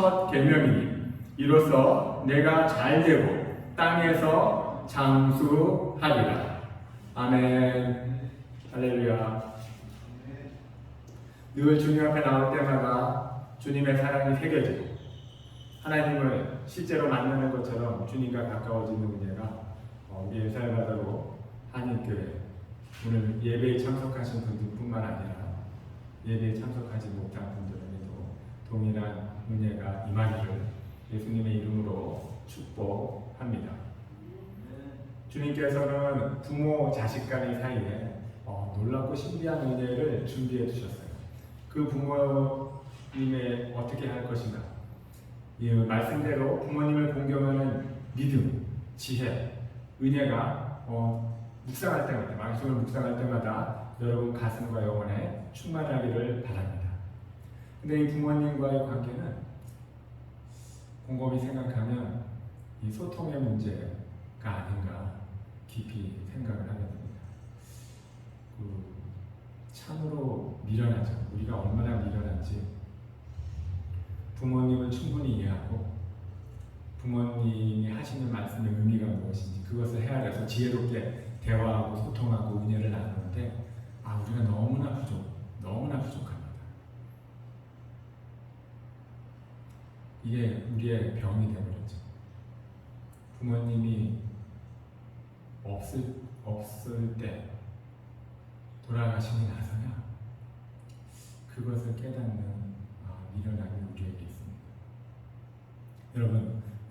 첫 계명이니 이로써 내가 잘되고 땅에서 장수하리라. 아멘. 할렐루야. 늘 주님 앞에 나올 때마다 주님의 사랑이 새겨지고 하나님을 실제로 만나는 것처럼 주님과 가까워지는 은혜가 우리 엘살바도르 한인교회 오늘 예배에 참석하신 분들뿐만 아니라 예배에 참석하지 못한 분들에게도 동일한 은혜가 임하기를 예수님의 이름으로 축복합니다. 주님께서는 부모 자식 간의 사이에 놀랍고 신비한 은혜를 준비해 주셨어요. 그 부모님의 어떻게 할 것인가? 이 말씀대로 부모님을 공경하는 믿음, 지혜, 은혜가 묵상할 때마다, 말씀을 묵상할 때마다 여러분 가슴과 영혼에 충만하기를 바랍니다. 근데 이 부모님과의 관계는 곰곰이 생각하면 이 소통의 문제가 아닌가 깊이 생각을 하게 됩니다. 참으로 미련하죠. 우리가 얼마나 미련한지 부모님을 충분히 이해하고 부모님이 하시는 말씀의 의미가 무엇인지 그것을 헤아려서 지혜롭게 대화하고 소통하고 은혜를 나누는데 우리가 너무나 부족합니다. 이게 우리의 병이 되어버렸죠. 부모님이 없을 때 돌아가시고 나서야 그것을 깨닫는 미련함이 우리에게 있습니다.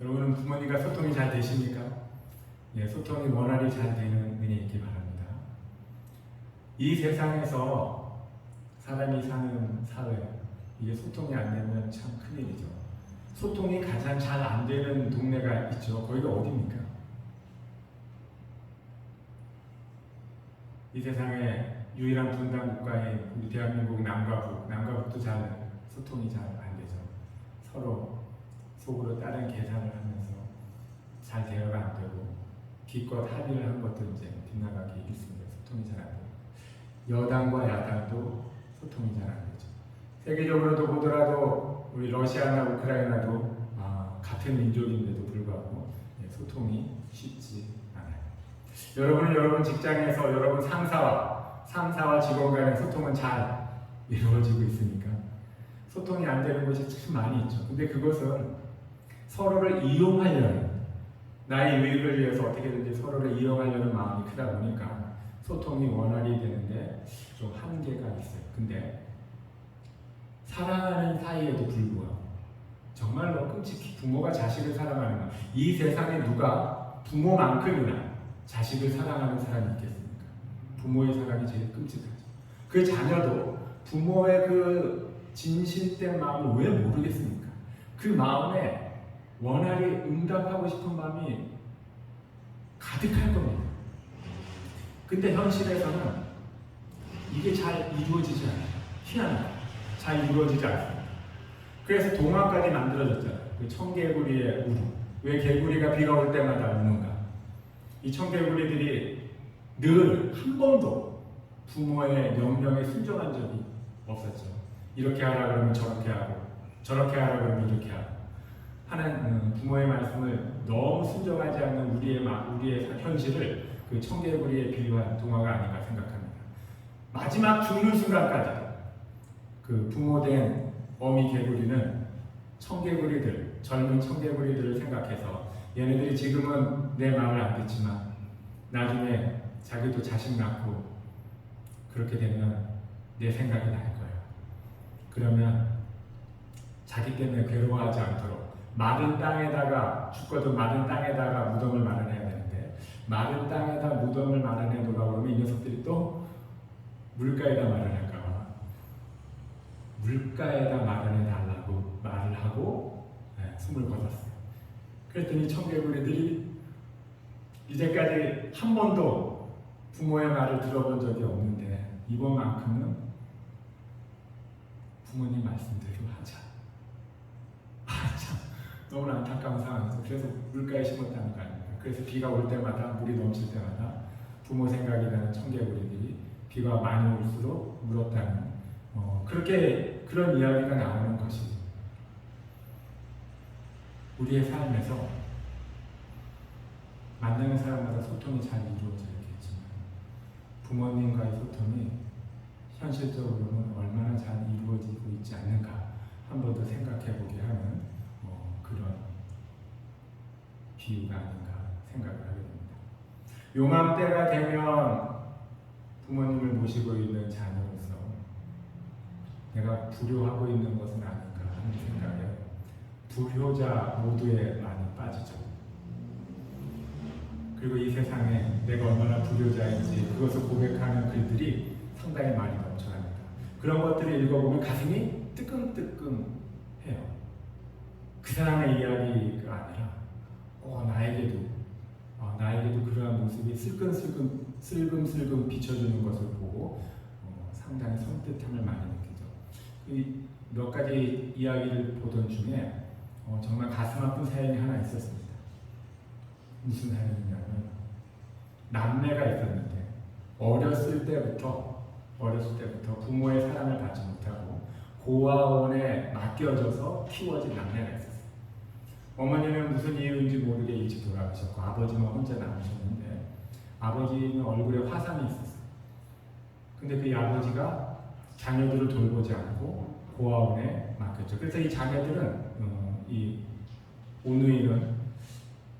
여러분은 부모님과 소통이 잘 되십니까? 예, 소통이 원활히 잘 되는 은혜 있기 바랍니다. 이 세상에서 사람이 사는 사회, 이게 소통이 안 되면 참 큰일이죠. 소통이 가장 잘 안 되는 동네가 있죠. 거기가 어디입니까? 이 세상에 유일한 분단 국가인 우리 대한민국 남과 북도 잘 소통이 잘 안 되죠. 서로 속으로 다른 계산을 하면서 잘 대화가 안 되고 기껏 합의를 한 것도 이제 빗나가기 일쑤인데 소통이 잘 안 돼요. 여당과 야당도 소통이 잘 안 되죠. 세계적으로도 보더라도 우리 러시아나 우크라이나도 같은 민족인데도 불구하고 소통이 쉽지 않아요. 여러분은 여러분 직장에서 여러분 상사와 직원 간의 소통은 잘 이루어지고 있습니까? 소통이 안 되는 곳이 참 많이 있죠. 근데 그것은 서로를 이용하려는, 나의 유익을 위해서 어떻게든지 서로를 이용하려는 마음이 크다 보니까 소통이 원활히 되는데 좀 한계가 있어요. 근데 사랑하는 사이에도 불구하고 정말로 끔찍히 부모가 자식을 사랑하는 것, 이 세상에 누가 부모만큼이나 자식을 사랑하는 사람이 있겠습니까? 부모의 사랑이 제일 끔찍하죠. 그 자녀도 부모의 그 진실된 마음을 왜 모르겠습니까? 그 마음에 원활히 응답하고 싶은 마음이 가득할 겁니다. 근데 현실에서는 이게 잘 이루어지지 않아요. 희한하게 잘 이루어지지 않습니다. 그래서 동화까지 만들어졌잖아요. 그 청개구리의 울음. 왜 개구리가 비가 올 때마다 우는가? 이 청개구리들이 늘 한 번도 부모의 명령에 순종한 적이 없었죠. 이렇게 하라 그러면 저렇게 하고, 저렇게 하라 그러면 이렇게 하고 하는 부모의 말씀을 너무 순종하지 않는 우리의 현실을 그 청개구리에 비유한 동화가 아닌가 생각합니다. 마지막 죽는 순간까지 그 부모된 어미 개구리는 젊은 청개구리들을 생각해서 얘네들이 지금은 내 마음을 안 듣지만 나중에 자기도 자식 낳고 그렇게 되면 내 생각이 날 거예요. 그러면 자기 때문에 괴로워하지 않도록 마른 땅에다가, 죽거든 마른 땅에다가 무덤을 마련해야 되는데 마른 땅에다 무덤을 마련해 놓으라고 그러면 이 녀석들이 또 물가에다 마련할까 봐 물가에다 마련해 달라고 말을 하고 숨을 거뒀어요. 그랬더니 청개구리들이 이제까지 한 번도 부모의 말을 들어본 적이 없는데 이번만큼은 부모님 말씀대로 하자. 참 너무나 안타까운 상황이죠. 그래서 물가에 심었다는 거 아닙니까? 그래서 비가 올 때마다, 물이 넘칠 때마다 부모 생각이 나는 청개구리들이 비가 많이 올수록 물었다는 그런 이야기가 나오는 것이 우리의 삶에서 만나는 사람마다 소통이 잘 이루어져야겠지만 부모님과의 소통이 현실적으로는 얼마나 잘 이루어지고 있지 않는가 한 번 더 생각해 보게 하는 그런 비유가 아닌가 생각을 하게 됩니다. 요맘때가 되면 부모님을 모시고 있는 자녀로서 내가 불효하고 있는 것은 아닌가 하는 생각에 불효자 모두에 많이 빠지죠. 그리고 이 세상에 내가 얼마나 불효자인지 그것을 고백하는 글들이 상당히 많이 넘쳐납니다. 그런 것들을 읽어보면 가슴이 뜨끔뜨끔해요. 그 사람의 이야기가 아니라 나에게도 그러한 모습이 슬금슬금 비춰주는 것을 보고 상당히 섬뜩함을 많이 느끼죠. 몇 가지 이야기를 보던 중에 정말 가슴 아픈 사연이 하나 있었습니다. 무슨 사연이냐면 남매가 있었는데 어렸을 때부터 부모의 사랑을 받지 못하고 고아원에 맡겨져서 키워진 남매가 있었어요. 어머니는 무슨 이유인지 모르게 일찍 돌아가셨고 아버지는 혼자 남으셨는데 아버지는 얼굴에 화상이 있었어요. 근데 그 아버지가 자녀들을 돌보지 않고 고아원에 맡겼죠. 그래서 이 자녀들은 이 오누이는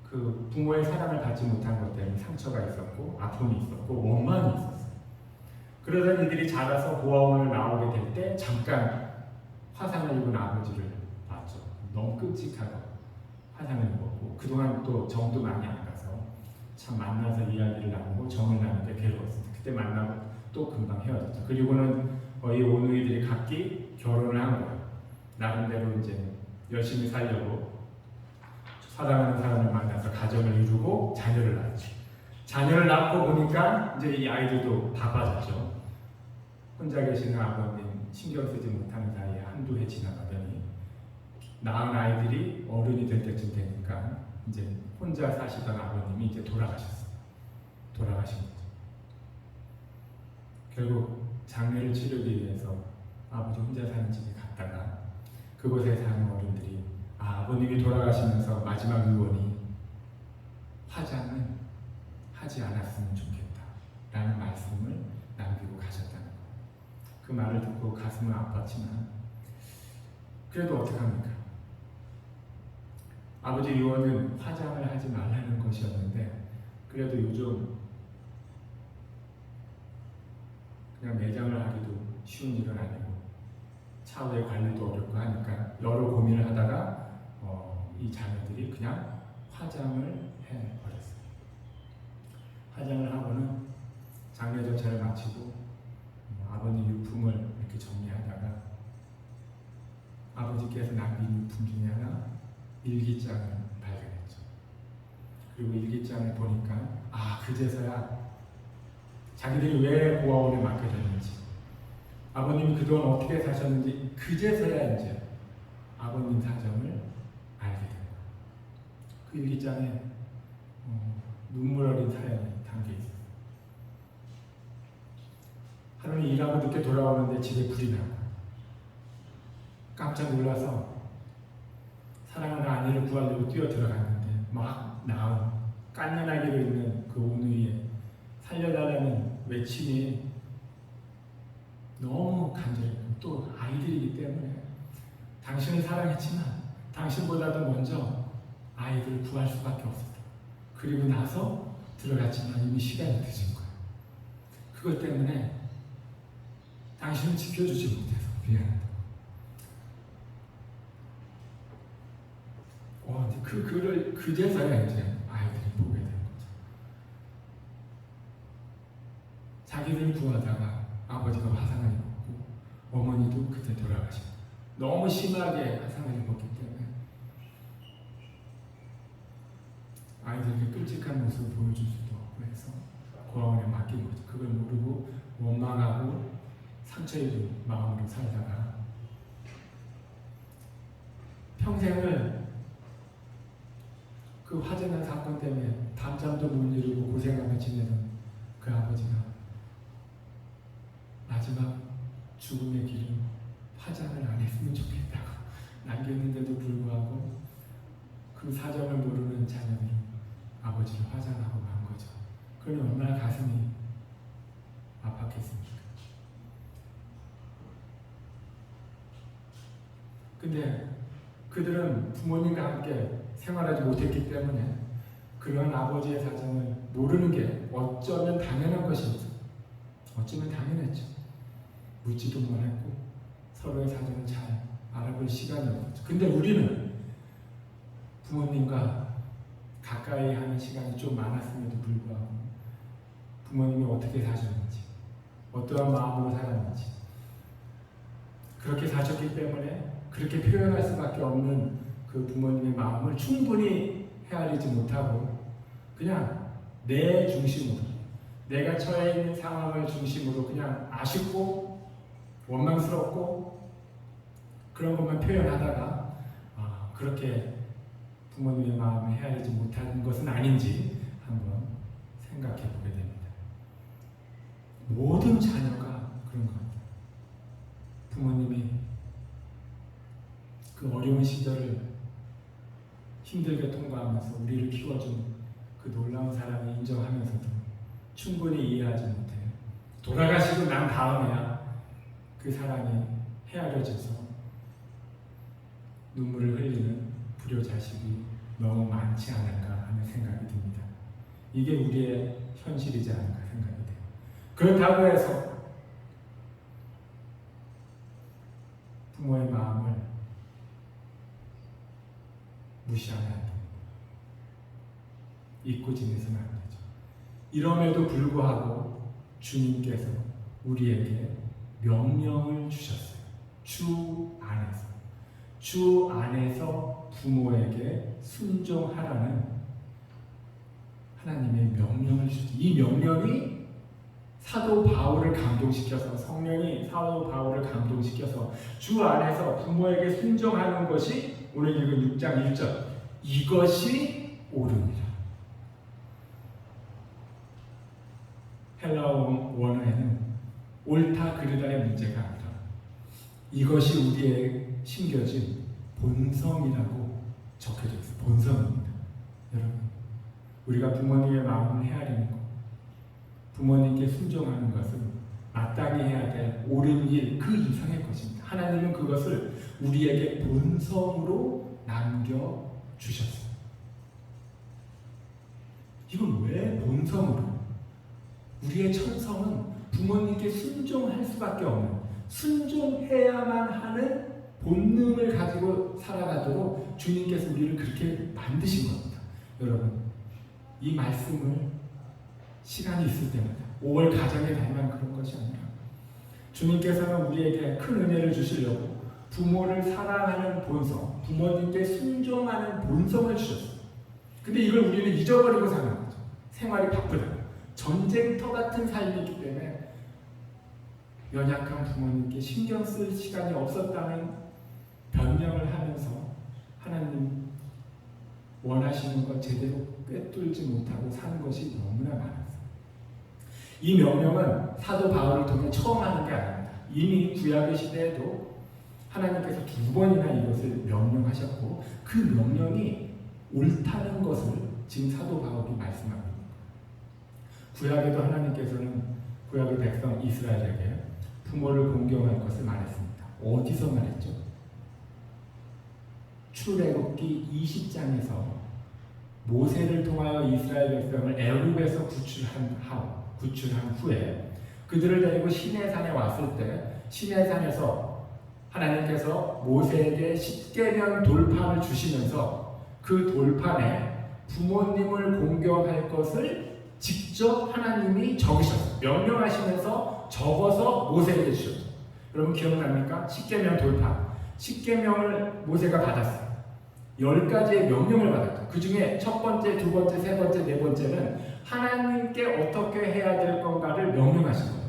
그 부모의 사랑을 받지 못한 것 때문에 상처가 있었고 아픔이 있었고 원망이 있었어요. 그러던 이들이 자라서 고아원을 나오게 될 때 잠깐 화상을 입은 아버지를 봤죠. 너무 끔찍하고 화상을 입었고 그동안 또 정도 많이 안 가서 참 만나서 이야기를 나누고 정을 나누게 괴로웠습니다. 그때 만나고 또 금방 헤어졌죠. 그리고는 이 오누이들이 각기 결혼을 한 거예요. 나름대로 이제 열심히 살려고 사랑하는 사람을 만나서 가정을 이루고 자녀를 낳았죠. 자녀를 낳고 보니까 이제 이 아이들도 바빠졌죠. 혼자 계시는 아버님 신경 쓰지 못하는 사이에 한두 해 지나가더니 낳은 아이들이 어른이 될 때쯤 되니까 이제 혼자 사시던 아버님이 이제 돌아가신 거죠. 결국 장례를 치르기 위해서 아버지 혼자 사는 집에 갔다가 그곳에 사는 어른들이 아버님이 돌아가시면서 마지막 유언이 화장은 하지 않았으면 좋겠다 라는 말씀을 남기고 가셨다는 거예요. 그 말을 듣고 가슴은 아팠지만 그래도 어떡합니까? 아버지 유언은 화장을 하지 말라는 것이었는데 그래도 요즘 그냥 매장을 하기도 쉬운 일은 아니고 차후의 관리도 어렵고 하니까 여러 고민을 하다가 이 자녀들이 그냥 화장을 해버렸어요. 화장을 하고는 장례 절차를 마치고 아버님 유품을 이렇게 정리하다가 아버지께서 남긴 유품 중에 하나 일기장을 발견했죠. 그리고 일기장을 보니까 그제서야 자기들이 왜 고아원에 맡겨졌는지 아버님이 그동안 어떻게 사셨는지 그제서야 이제 아버님 사정을 알게 된 거예요. 그 일기장에 눈물 어린 사연이 담겨 있어요. 하루는 일하고 늦게 돌아오는데 집에 불이 나고 깜짝 놀라서 사랑하는 아내를 구하려고 뛰어 들어갔는데 막 나온 깐년하기로 있는 그 오누이의 살려달라는 외침이 너무 간절했고 또 아이들이기 때문에 당신을 사랑했지만 당신보다도 먼저 아이들을 구할 수밖에 없었다. 그리고 나서 들어갔지만 이미 시간이 늦은 거예요. 그것 때문에 당신을 지켜주지 못해서 미안하다. 그 글을 그제서야 이제 아이들이 보게 되는 거죠. 자기를 구하다가 아버지가 화상을 입었고 어머니도 그때 돌아가셨고 너무 심하게 화상을 입었기 때문에 아이들에게 끔찍한 모습을 보여줄 수도 없고 해서 고아원에 맡긴 거죠. 그걸 모르고 원망하고 상처 입은 마음으로 살다가 평생을 그 화재난 사건 때문에 밤잠도 못 이루고 고생하며 지내던 그 아버지가 마지막 죽음의 길은 화장을 안 했으면 좋겠다고 남겼는데도 불구하고 그러니 얼마나 가슴이 아팠겠습니까? 근데 그들은 부모님과 함께 생활하지 못했기 때문에 그런 아버지의 사정을 모르는 게 어쩌면 당연한 것이었죠. 어쩌면 당연했죠. 묻지도 못했고 서로의 사정을 잘 알아볼 시간이 없었죠. 근데 우리는 부모님과 가까이 하는 시간이 좀 많았음에도 불구하고 부모님이 어떻게 사셨는지, 어떠한 마음으로 살았는지, 그렇게 사셨기 때문에 그렇게 표현할 수밖에 없는 그 부모님의 마음을 충분히 헤아리지 못하고 그냥 내 중심으로, 내가 처해 있는 상황을 중심으로 그냥 아쉽고 원망스럽고 그런 것만 표현하다가 그렇게 부모님의 마음을 헤아리지 못하는 것은 아닌지 한번 생각해 보게 됩니다. 모든 자녀가 그런 것 같아요. 부모님이 그 어려운 시절을 힘들게 통과하면서 우리를 키워준 그 놀라운 사랑을 인정하면서도 충분히 이해하지 못해요. 돌아가시고 난 다음에야 그 사랑이 헤아려져서 눈물을 흘리는 불효자식이 너무 많지 않을까 하는 생각이 듭니다. 이게 우리의 현실이지 않을까 생각이 돼요. 그렇다고 해서 부모의 마음을 무시하면 안 됩니다. 잊고 지내서는 안 되죠. 이럼에도 불구하고 주님께서 우리에게 명령을 주셨어요. 주 안에서 부모에게 순종하라는 하나님의 명령을 주셨죠. 이 명령이 사도 바울을 감동시켜서, 성령이 사도 바울을 감동시켜서 주 안에서 부모에게 순종하는 것이 오늘 읽은 6장 1절, 이것이 옳으니라. 헬라어 원어에는 옳다 그르다의 문제가 아니라 이것이 우리의 심겨진 본성이라고 적혀져 있어요. 본성입니다. 여러분, 우리가 부모님의 마음을 헤아리는 것, 부모님께 순종하는 것은 마땅히 해야 될 옳은 일 그 이상의 것입니다. 하나님은 그것을 우리에게 본성으로 남겨주셨어요. 이건 왜 본성으로? 우리의 천성은 부모님께 순종할 수밖에 없는, 순종해야만 하는 본능을 가지고 살아가도록 주님께서 우리를 그렇게 만드신 겁니다. 여러분, 이 말씀을 시간이 있을 때마다 5월 가정의 달만 그런 것이 아니라 주님께서는 우리에게 큰 은혜를 주시려고 부모를 사랑하는 본성, 부모님께 순종하는 본성을 주셨어요. 근데 이걸 우리는 잊어버리고 사는 거죠. 생활이 바쁘다. 전쟁터 같은 삶이기 때문에 연약한 부모님께 신경 쓸 시간이 없었다는 변명을 하면서 하나님 원하시는 것 제대로 꿰뚫지 못하고 사는 것이 너무나 많았어요. 이 명령은 사도 바울을 통해 처음 하는 게 아닙니다. 이미 구약의 시대에도 하나님께서 2번이나 이것을 명령하셨고 그 명령이 옳다는 것을 지금 사도 바울이 말씀합니다. 구약에도 하나님께서는 구약의 백성 이스라엘에게 부모를 공경할 것을 말했습니다. 어디서 말했죠? 출애굽기 20장에서 모세를 통하여 이스라엘 백성을 애굽에서 구출한 후에 그들을 데리고 시내산에 왔을 때 시내산에서 하나님께서 모세에게 십계명 돌판을 주시면서 그 돌판에 부모님을 공경할 것을 직접 하나님이 적으셨어요. 명령하시면서 적어서 모세에게 주셨죠. 여러분 기억납니까? 십계명 돌판. 십계명을 모세가 받았어요. 10가지의 명령을 받았죠. 그 중에 첫 번째, 두 번째, 세 번째, 네 번째는 하나님께 어떻게 해야 될 건가를 명령하신 거예요.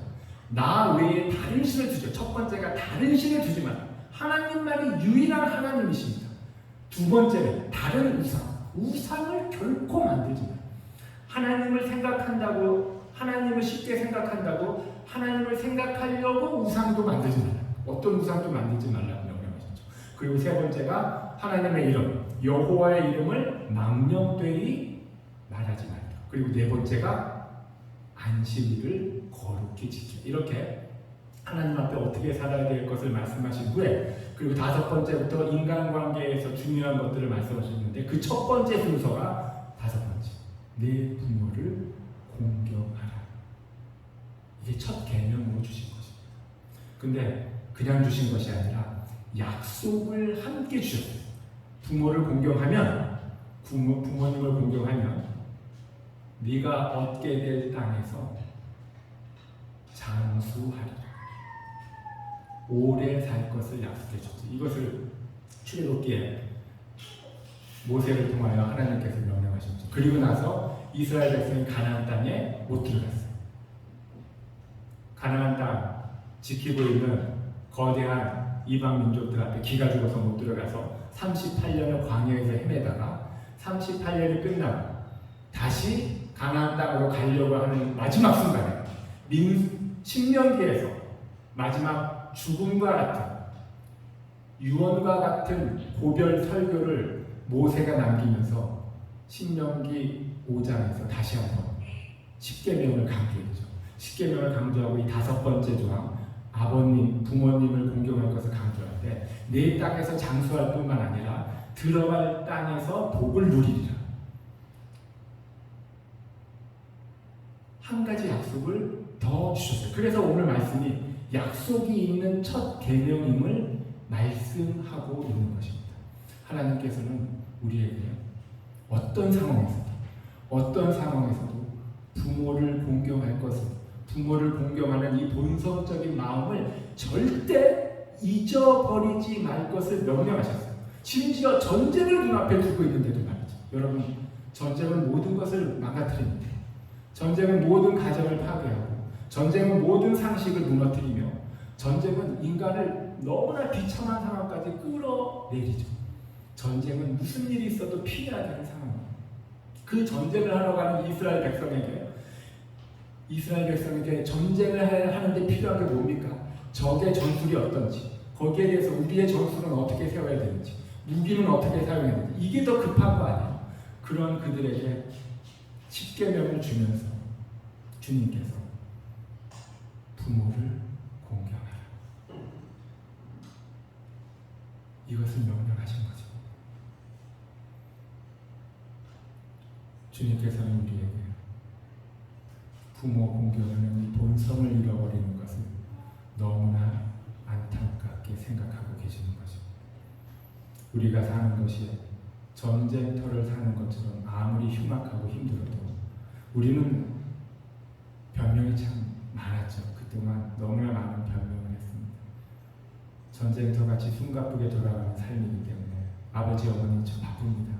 나 외에 다른 신을 두죠. 첫 번째가 다른 신을 두지 마. 하나님만이 유일한 하나님이십니다. 두 번째는 다른 우상을 결코 만들지 마. 하나님을 생각한다고, 하나님을 쉽게 생각한다고, 하나님을 생각하려고 우상도 만들지 말라. 어떤 우상도 만들지 말라고 명령하셨죠. 그리고 세 번째가 하나님의 이름, 여호와의 이름을 망령되이 말하지 말라. 그리고 네 번째가 안식일을 거룩히 지켜. 이렇게 하나님 앞에 어떻게 살아야 될 것을 말씀하신 후에, 그리고 5번째부터 인간관계에서 중요한 것들을 말씀하셨는데, 그 첫 번째 순서가 5번째, 내 부모를 공경하라. 이게 첫 개념으로 주신 것입니다. 근데 그냥 주신 것이 아니라 약속을 함께 주셨어요. 부모를 공경하면, 부모님을 공경하면 네가 얻게 될 땅에서 장수하리라. 오래 살 것을 약속해 줬죠. 이것을 출애굽기에 모세를 통하여 하나님께서 명령하셨죠. 그리고 나서 이스라엘 백성이 가나안 땅에 못 들어갔어요. 가나안 땅 지키고 있는 거대한 이방 민족들 앞에 기가 죽어서 못 들어가서 38년을 광야에서 헤매다가 38년이 끝나고 다시 가나안 땅으로 가려고 하는 마지막 순간에 신명기에서 마지막 죽음과 같은, 유언과 같은 고별 설교를 모세가 남기면서 신명기 5장에서 다시 한번 십계명을 강조했죠. 십계명을 강조하고 이 5번째 조항, 아버님, 부모님을 공경할 것을 강조할 때 내 땅에서 장수할 뿐만 아니라 들어갈 땅에서 복을 누리리라. 한 가지 약속을 더 주셨어요. 그래서 오늘 말씀이 약속이 있는 첫 계명임을 말씀하고 있는 것입니다. 하나님께서는 우리에게 어떤 상황에서도 부모를 공경할 것을, 부모를 공경하는 이 본성적인 마음을 절대 잊어버리지 말 것을 명령하셨어요. 심지어 전쟁을 눈앞에 두고 있는데도 말이죠. 여러분, 전쟁은 모든 것을 망가뜨립니다. 전쟁은 모든 가정을 파괴하고, 전쟁은 모든 상식을 무너뜨리며, 전쟁은 인간을 너무나 비참한 상황까지 끌어내리죠. 전쟁은 무슨 일이 있어도 피해야 되는 상황입니다. 그 전쟁을 하러 가는 이스라엘 백성에게 전쟁을 하는데 필요한 게 뭡니까? 적의 전술이 어떤지, 거기에 대해서 우리의 전술은 어떻게 세워야 되는지, 무기는 어떻게 사용해야 되는지, 이게 더 급한 거 아니에요? 그런 그들에게 십계명을 주면서 주님께서 부모를 공경하라, 이것을 명령하신 거죠. 주님께서는 우리에게 부모 공경하는 이 본성을 잃어버리는 것을 너무나 안타깝게 생각하고 계시는 거죠. 우리가 사는 것이 전쟁터를 사는 것처럼 아무리 흉악하고 힘들어도 우리는 변명이 참 많았죠. 그동안 너무나 많은 변명을 했습니다. 전쟁터같이 숨가쁘게 돌아가는 삶이기 때문에 아버지, 어머니 참 바쁩니다.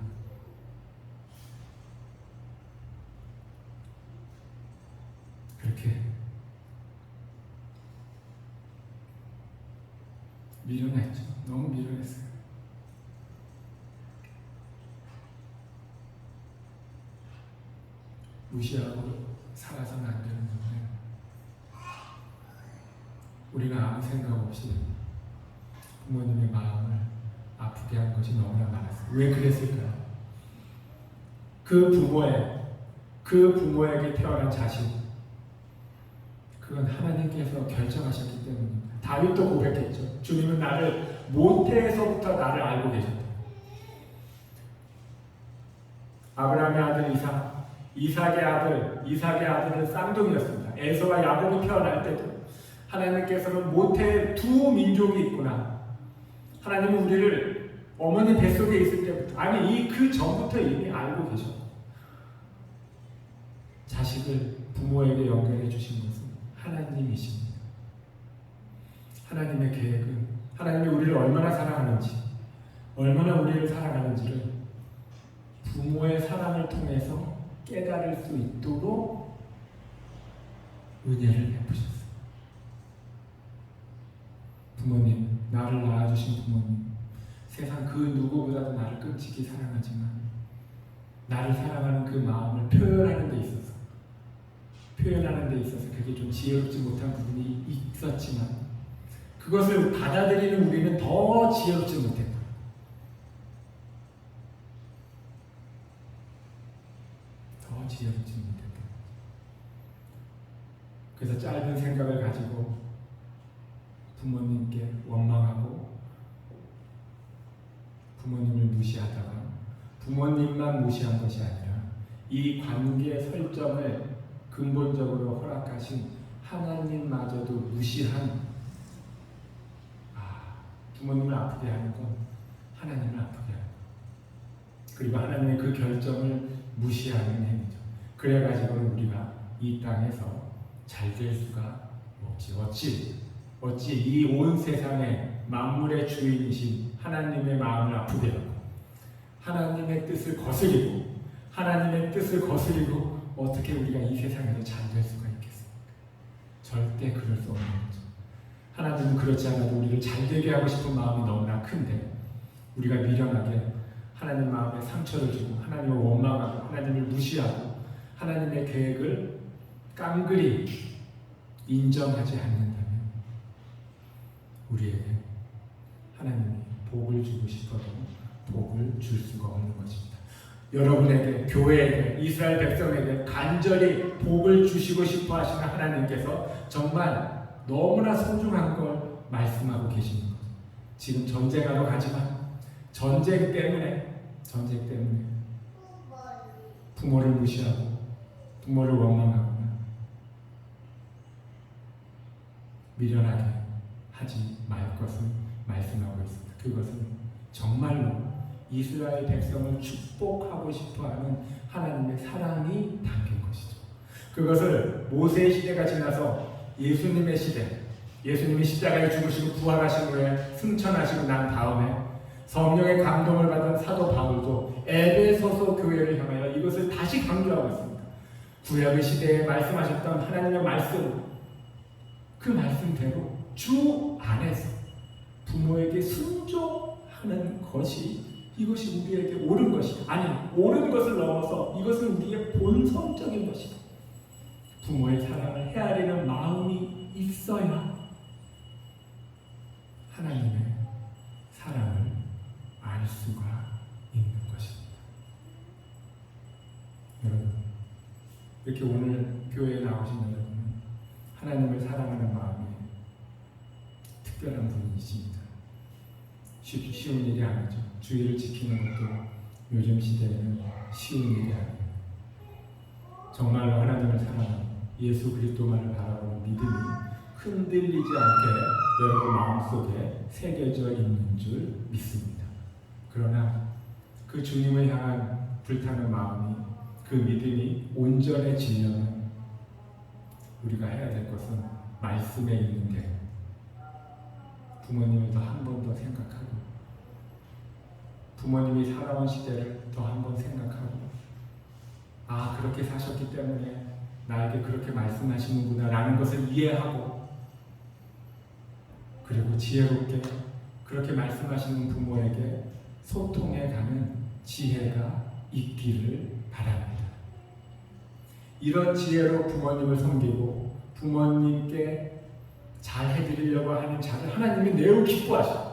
그렇게 밀어냈죠. 너무 밀어냈어요. 무시하고 살아서는 안 되는 건데, 우리가 아무 생각 없이 부모님의 마음을 아프게 한 것이 너무나 많았어요. 왜 그랬을까요? 그 부모에게 태어난 자식, 그건 하나님께서 결정하셨기 때문입니다. 다윗도 고백했죠. 주님은 나를 모태에서부터 나를 알고 계셨다. 아브라함의 아들 이삭의 아들은 쌍둥이였습니다. 에서와 야곱이 태어날 때도 하나님께서는 모태에 두 민족이 있구나, 하나님은 우리를 어머니 뱃속에 있을 때부터, 아니 그 전부터 이미 알고 계셨고, 자식을 부모에게 연결해 주신 것은 하나님이십니다. 하나님의 계획은, 하나님이 우리를 얼마나 사랑하는지, 얼마나 우리를 사랑하는지를 부모의 사랑을 통해서 깨달을 수 있도록 은혜를 베푸셨어요. 부모님, 나를 낳아주신 부모님, 세상 그 누구보다도 나를 끔찍이 사랑하지만 나를 사랑하는 그 마음을 표현하는 데 있어서 그게 좀 지혜롭지 못한 부분이 있었지만, 그것을 받아들이는 우리는 더 지혜롭지 못했다. 더 지혜롭지 못했다. 그래서 짧은 생각을 가지고 부모님께 원망하고 부모님을 무시하다가 부모님만 무시한 것이 아니라 이 관계 설정을 근본적으로 허락하신 하나님마저도 무시한, 부모님을 아프게 하는 건 하나님을 아프게 하는 것, 그리고 하나님의 그 결정을 무시하는 행위죠. 그래가지고는 우리가 이 땅에서 잘 될 수가 없지. 어찌 이 온 세상의 만물의 주인이신 하나님의 마음을 아프게 하고 하나님의 뜻을 거스리고 어떻게 우리가 이 세상에서 잘 될 수가 있겠습니까? 절대 그럴 수 없는 거죠. 하나님은 그렇지 않아도 우리를 잘 되게 하고 싶은 마음이 너무나 큰데 우리가 미련하게 하나님 마음에 상처를 주고 하나님을 원망하고 하나님을 무시하고 하나님의 계획을 깡그리 인정하지 않는다면 우리에게 하나님이 복을 주고 싶어도 복을 줄 수가 없는 것입니다. 여러분에게, 교회에게, 이스라엘 백성에게 간절히 복을 주시고 싶어 하시는 하나님께서 정말 너무나 소중한 걸 말씀하고 계시는 거죠. 지금 전쟁하러 가지만 전쟁 때문에 부모를 무시하고 부모를 원망하거나 미련하게 하지 말 것을 말씀하고 있습니다. 그것은 정말로 이스라엘 백성을 축복하고 싶어하는 하나님의 사랑이 담긴 것이죠. 그것을 모세의 시대가 지나서 예수님의 시대, 예수님이 십자가에 죽으시고 부활하신 후에 승천하시고 난 다음에 성령의 감동을 받은 사도 바울도 에베소서 교회를 향하여 이것을 다시 강조하고 있습니다. 구약의 시대에 말씀하셨던 하나님의 말씀, 그 말씀대로 주 안에서 부모에게 순종하는 것이, 이것이 우리에게 옳은 것이, 아니 옳은 것을 넘어서 이것은 우리의 본성적인 것이다. 부모의 사랑을 헤아리는 마음이 있어야 하나님의 사랑을 알 수가 있는 것입니다. 여러분, 이렇게 오늘 교회에 나오신 여러분은 하나님을 사랑하는 마음이 특별한 분이십니다. 쉬운 일이 아니죠. 주의를 지키는 것도 요즘 시대에는 쉬운 일이 아니에요. 정말로 하나님을 사랑하는 예수 그리스도만을 바라보는 믿음이 흔들리지 않게 여러분 마음속에 새겨져 있는 줄 믿습니다. 그러나 그 주님을 향한 불타는 마음이, 그 믿음이 온전해지려면 우리가 해야 될 것은 말씀에 있는데 부모님을 더 한 번 더 생각하고 부모님이 살아온 시대를 더 한 번 생각하고, 그렇게 사셨기 때문에 나에게 그렇게 말씀하시는구나 라는 것을 이해하고, 그리고 지혜롭게 그렇게 말씀하시는 부모에게 소통해가는 지혜가 있기를 바랍니다. 이런 지혜로 부모님을 섬기고 부모님께 잘 해드리려고 하는 자를 하나님이 매우 기뻐하시죠.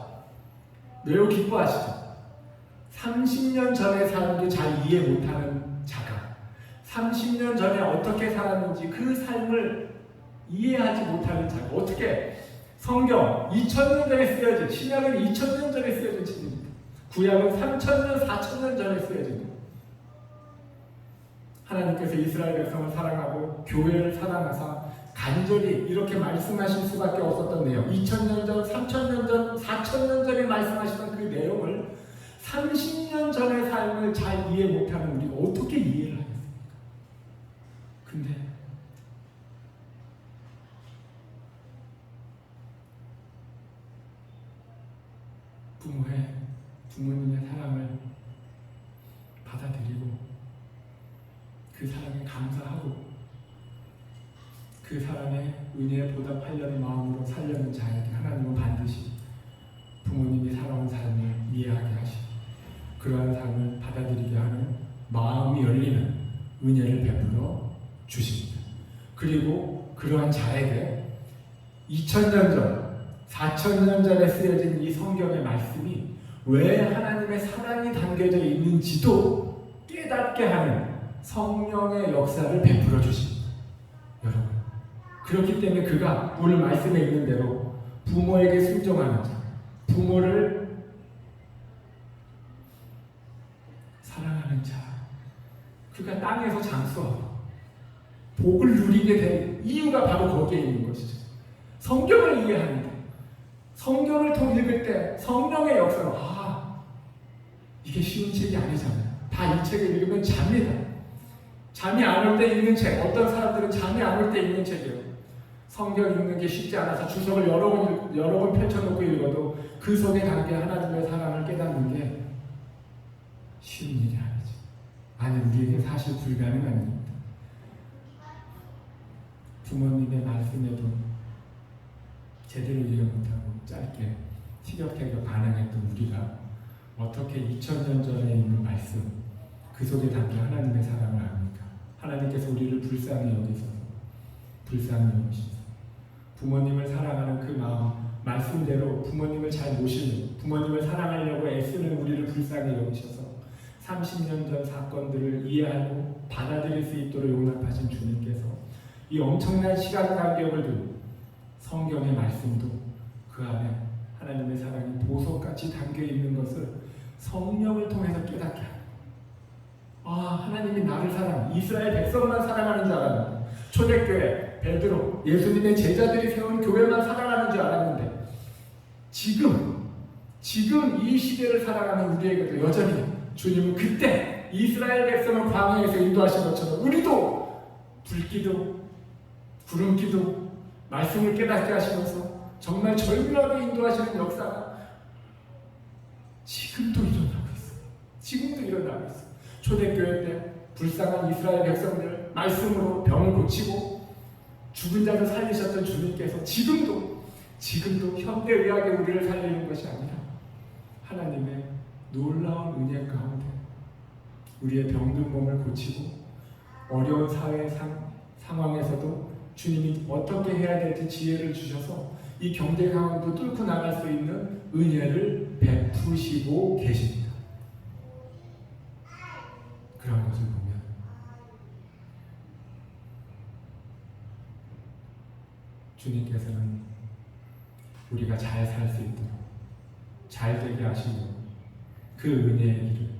30년 전의 삶도 잘 이해 못하는 자가 30년 전에 어떻게 살았는지 그 삶을 이해하지 못하는 자가 어떻게, 성경 2000년 전에 쓰여진, 신약은 2000년 전에 쓰여진 책입니다. 구약은 3000년, 4000년 전에 쓰여진 겁니다. 하나님께서 이스라엘 백성을 사랑하고 교회를 사랑하사 간절히 이렇게 말씀하실 수밖에 없었던 내용, 2000년 전, 3000년 전, 4000년 전에 말씀하시던 그 내용을 30년 전의 삶을 잘 이해 못하는 우리가 어떻게 이해를 하겠습니까? 근데 부모님의 사랑을 받아들이고 그 사랑에 감사하고 그 사랑의 은혜에 보답하려는 마음으로 살려는 자에게 하나님은 반드시 부모님이 살아온 삶을 이해하게 하시고 그러한 삶을 받아들이게 하는 마음이 열리는 은혜를 베풀어 주십니다. 그리고 그러한 자에게 2000년 전, 4000년 전에 쓰여진 이 성경의 말씀이 왜 하나님의 사랑이 담겨져 있는지도 깨닫게 하는 성령의 역사를 베풀어 주십니다. 여러분, 그렇기 때문에 그가 오늘 말씀에 있는 대로 부모에게 순종하는 자, 부모를 사랑하는 자, 그가 땅에서 장수하고 복을 누리게 된 이유가 바로 거기에 있는 것이죠. 성경을 이해하는데, 성경을 통해 읽을 때 성령의 역사로 이게 쉬운 책이 아니잖아요. 다 이 책을 읽으면 잡니다. 잠이 안 올 때 읽는 책, 어떤 사람들은 잠이 안 올 때 읽는 책이에요. 성경 읽는 게 쉽지 않아서 주석을 여러 번 펼쳐놓고 읽어도 그 속에 담긴 하나님의 사랑을 깨닫는 게 쉬운 일이 아니죠. 아니, 우리에게 사실 불가능한 일입니다. 부모님의 말씀에도 제대로 이해 못하고 짧게 티격태격 반응했던 우리가 어떻게 2000년 전에 있는 말씀, 그 속에 담긴 하나님의 사랑을 압니까? 하나님께서 우리를 불쌍히 여기셔서, 불쌍히 여기셔서 부모님을 사랑하는 그 마음, 말씀대로 부모님을 잘 모시는, 부모님을 사랑하려고 애쓰는 우리를 불쌍히 여기셔서 30년 전 사건들을 이해하고 받아들일 수 있도록 용납하신 주님께서 이 엄청난 시간 간격을 두고 성경의 말씀도 그 안에 하나님의 사랑이 보석같이 담겨 있는 것을 성령을 통해서 깨닫게 합니다. 하나님이 나를 사랑, 이스라엘 백성만 사랑하는 줄 알았는데, 초대교회, 베드로, 예수님의 제자들이 세운 교회만 사랑하는 줄 알았는데, 지금 이 시대를 사랑하는 우리에게도 여전히 주님은 그때 이스라엘 백성을 광야에서 인도하신 것처럼 우리도 불기도, 구름기도, 말씀을 깨닫게 하시면서 정말 절묘하게 인도하시는 역사가 지금도 일어나고 있어요. 지금도 일어나고 있어요. 초대교회 때 불쌍한 이스라엘 백성들 말씀으로 병을 고치고 죽은 자를 살리셨던 주님께서 지금도 현대의학의 우리를 살리는 것이 아니라 하나님의 놀라운 은혜 가운데 우리의 병든 몸을 고치고 어려운 사회 상황에서도 주님이 어떻게 해야 될지 지혜를 주셔서 이 경제 상황도 뚫고 나갈 수 있는 은혜를 베푸시고 계십니다. 그런 것을 보면 주님께서는 우리가 잘 살 수 있도록, 잘 되게 하시려고 그 은혜의 길을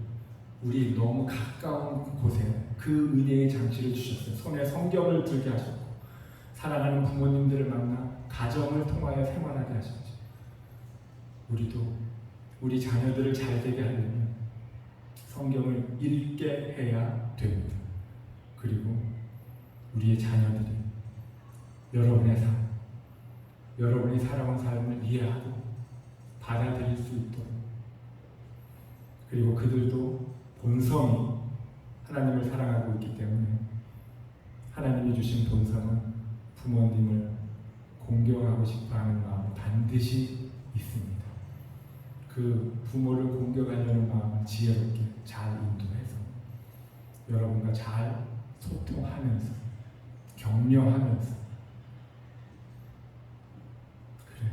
우리 너무 가까운 곳에 그 은혜의 장치를 주셨어요. 손에 성경을 들게 하셨고 사랑하는 부모님들을 만나 가정을 통하여 생활하게 하셨죠. 우리도 우리 자녀들을 잘 되게 하려면 성경을 읽게 해야 됩니다. 그리고 우리의 자녀들이 여러분의 삶, 여러분이 살아온 삶을 이해하고 받아들일 수 있도록, 그리고 그들도 본성이 하나님을 사랑하고 있기 때문에 하나님이 주신 본성은 부모님을 공경하고 싶어하는 마음이 반드시 있습니다. 그 부모를 공경하려는 마음을 지혜롭게 잘 인도해서 여러분과 잘 소통하면서 격려하면서, 그래,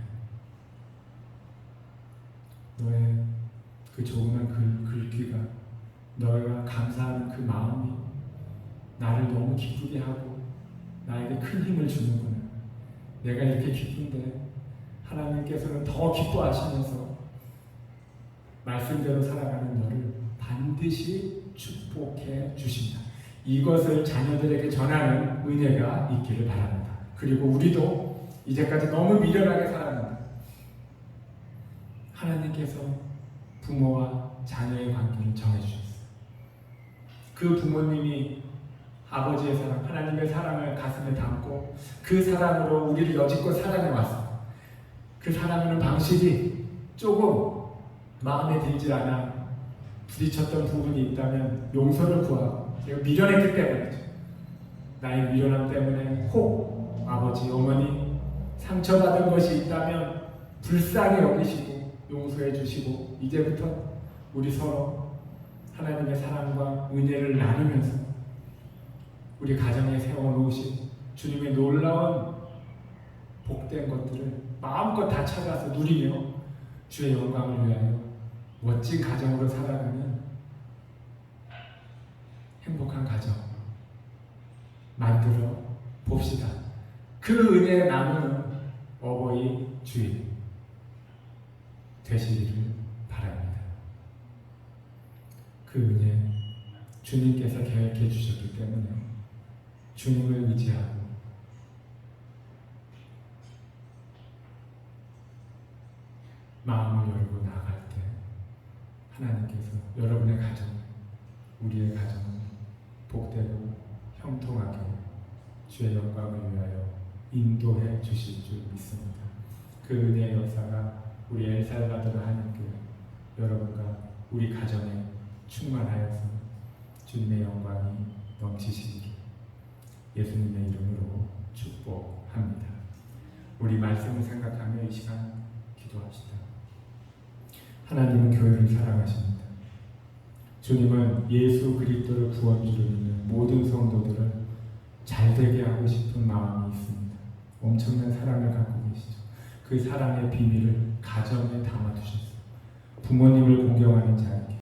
너의 그 조그만 글귀가, 너가 감사하는 그 마음이 나를 너무 기쁘게 하고 나에게 큰 힘을 주는구나. 내가 이렇게 기쁜데 하나님께서는 더 기뻐하시면서 말씀대로 살아가는 너를 반드시 축복해 주신다. 이것을 자녀들에게 전하는 은혜가 있기를 바랍니다. 그리고 우리도 이제까지 너무 미련하게 살았는데 하나님께서 부모와 자녀의 관계를 정해주셨어요. 그 부모님이 아버지의 사랑, 하나님의 사랑을 가슴에 담고 그 사랑으로 우리를 여지껏 사랑해 왔어요. 그 사랑하는 방식이 조금 마음에 들지 않아 부딪혔던 부분이 있다면 용서를 구하고, 제가 미련했기 때문이죠. 나의 미련함 때문에 혹 아버지, 어머니 상처받은 것이 있다면 불쌍히 여기시고 용서해 주시고, 이제부터 우리 서로 하나님의 사랑과 은혜를 나누면서 우리 가정에 세워놓으신 주님의 놀라운 복된 것들을 마음껏 다 찾아서 누리며 주의 영광을 위하여 멋진 가정으로 살아가는 행복한 가정 만들어 봅시다. 그 은혜 나누는 어버이 주일 되시기를 바랍니다. 그 은혜 주님께서 계획해 주셨기 때문에 주님을 의지하고 마음을 열고 나아갈 때 하나님께서 여러분의 가정, 우리의 가정을 복되고 형통하게 주의 영광을 위하여 인도해 주실 줄 믿습니다. 그 은혜의 역사가 우리 엘살바도르 한인교회 여러분과 우리 가정에 충만하여서 주님의 영광이 넘치시기를 예수님의 이름으로 축복합니다. 우리 말씀을 생각하며 이 시간 기도합시다. 하나님은 교회를 사랑하십니다. 주님은 예수 그리스도를 구원주로 믿는 모든 성도들을 잘되게 하고 싶은 마음이 있습니다. 엄청난 사랑을 갖고 계시죠. 그 사랑의 비밀을 가정에 담아두셨어요. 부모님을 공경하는 자에게,